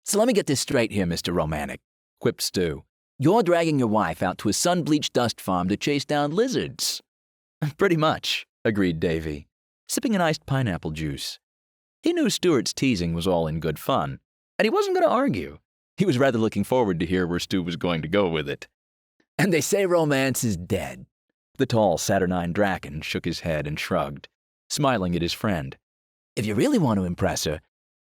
So let me get this straight here, Mr. Romantic, quipped Stu. You're dragging your wife out to a sun-bleached dust farm to chase down lizards. Pretty much, agreed Davy, sipping an iced pineapple juice. He knew Stuart's teasing was all in good fun, and he wasn't going to argue. He was rather looking forward to hear where Stu was going to go with it. And they say romance is dead. The tall, saturnine Drachen shook his head and shrugged, smiling at his friend. If you really want to impress her,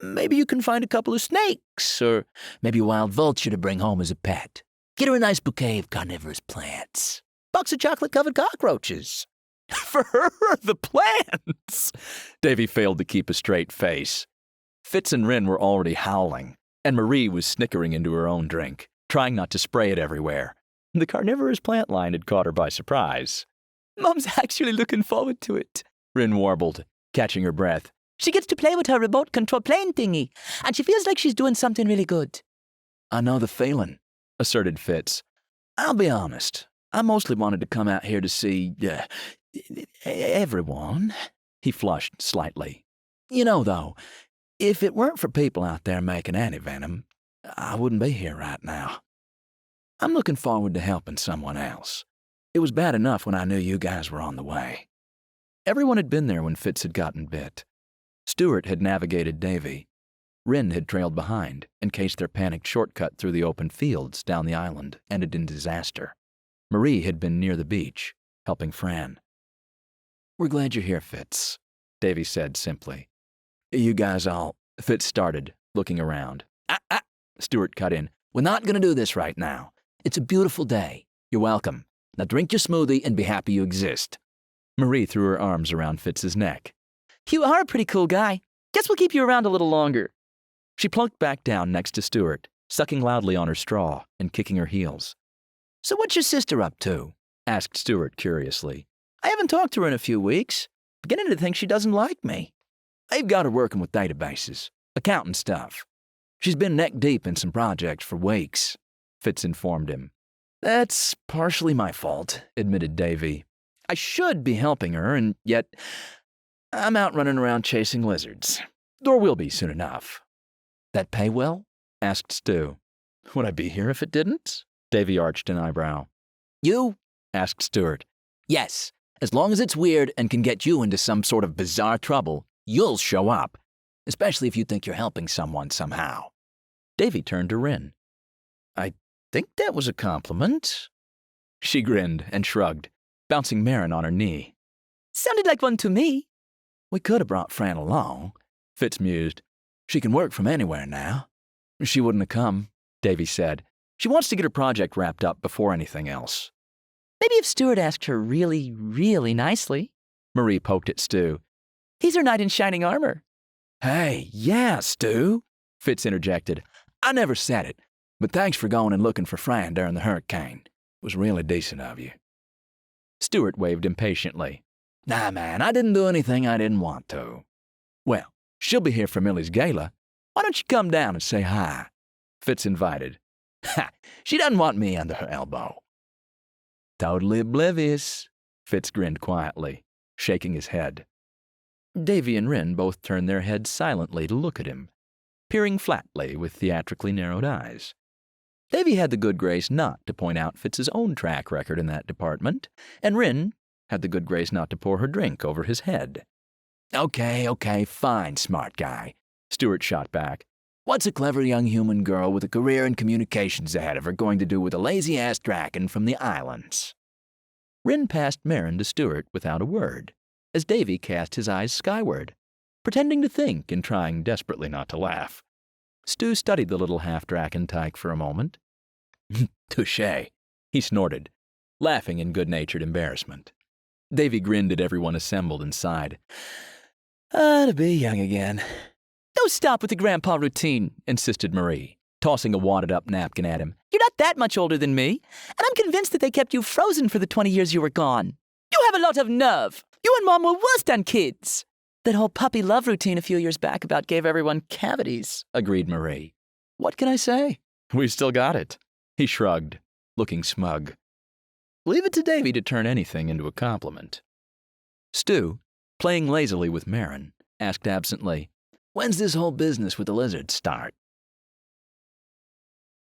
maybe you can find a couple of snakes, or maybe a wild vulture to bring home as a pet. Get her a nice bouquet of carnivorous plants. Box of chocolate-covered cockroaches. For her, the plants! Davy failed to keep a straight face. Fitz and Rin were already howling, and Marie was snickering into her own drink, trying not to spray it everywhere. The carnivorous plant line had caught her by surprise. Mom's actually looking forward to it, Rin warbled, catching her breath. She gets to play with her remote control plane thingy, and she feels like she's doing something really good. I know the feeling, asserted Fitz. I'll be honest. I mostly wanted to come out here to see, everyone. He flushed slightly. You know, though, if it weren't for people out there making anti-venom, I wouldn't be here right now. I'm looking forward to helping someone else. It was bad enough when I knew you guys were on the way. Everyone had been there when Fitz had gotten bit. Stuart had navigated Davy. Rin had trailed behind, in case their panicked shortcut through the open fields down the island ended in disaster. Marie had been near the beach, helping Fran. We're glad you're here, Fitz, Davy said simply. You guys all... Fitz started, looking around. Stuart cut in. We're not going to do this right now. It's a beautiful day. You're welcome. Now drink your smoothie and be happy you exist. Marie threw her arms around Fitz's neck. You are a pretty cool guy. Guess we'll keep you around a little longer. She plunked back down next to Stuart, sucking loudly on her straw and kicking her heels. So what's your sister up to? Asked Stuart curiously. I haven't talked to her in a few weeks. Beginning to think she doesn't like me. I've got her working with databases, accounting stuff. She's been neck deep in some projects for weeks, Fitz informed him. That's partially my fault, admitted Davy. I should be helping her, and yet I'm out running around chasing lizards. Or will be soon enough. That pay well? Asked Stu. Would I be here if it didn't? Davy arched an eyebrow. You? Asked Stuart. Yes, as long as it's weird and can get you into some sort of bizarre trouble, you'll show up, especially if you think you're helping someone somehow. Davy turned to Rin. I think that was a compliment. She grinned and shrugged, bouncing Marin on her knee. Sounded like one to me. We could have brought Fran along, Fitz mused. She can work from anywhere now. She wouldn't have come, Davy said. She wants to get her project wrapped up before anything else. Maybe if Stuart asked her really, really nicely, Marie poked at Stu. He's her knight in shining armor. Hey, yeah, Stu, Fitz interjected. I never said it, but thanks for going and looking for Fran during the hurricane. It was really decent of you. Stuart waved impatiently. Nah, man, I didn't do anything I didn't want to. Well, she'll be here for Millie's gala. Why don't you come down and say hi? Fitz invited. Ha! She doesn't want me under her elbow. Totally oblivious, Fitz grinned quietly, shaking his head. Davy and Rin both turned their heads silently to look at him, peering flatly with theatrically narrowed eyes. Davy had the good grace not to point out Fitz's own track record in that department, and Rin had the good grace not to pour her drink over his head. Okay, fine, smart guy, Stuart shot back. What's a clever young human girl with a career in communications ahead of her going to do with a lazy-ass Drachen from the islands? Rin passed Marin to Stuart without a word, as Davy cast his eyes skyward, pretending to think and trying desperately not to laugh. Stu studied the little half-Drachen tyke for a moment. Touché, he snorted, laughing in good-natured embarrassment. Davy grinned at everyone assembled and sighed. To be young again. Don't stop with the grandpa routine, insisted Marie, tossing a wadded-up napkin at him. You're not that much older than me, and I'm convinced that they kept you frozen for the 20 years you were gone. You have a lot of nerve. You and Mom were worse than kids. That whole puppy love routine a few years back about gave everyone cavities, agreed Marie. What can I say? We've still got it. He shrugged, looking smug. Leave it to Davy to turn anything into a compliment. Stu, playing lazily with Marin, asked absently, When's this whole business with the lizards start?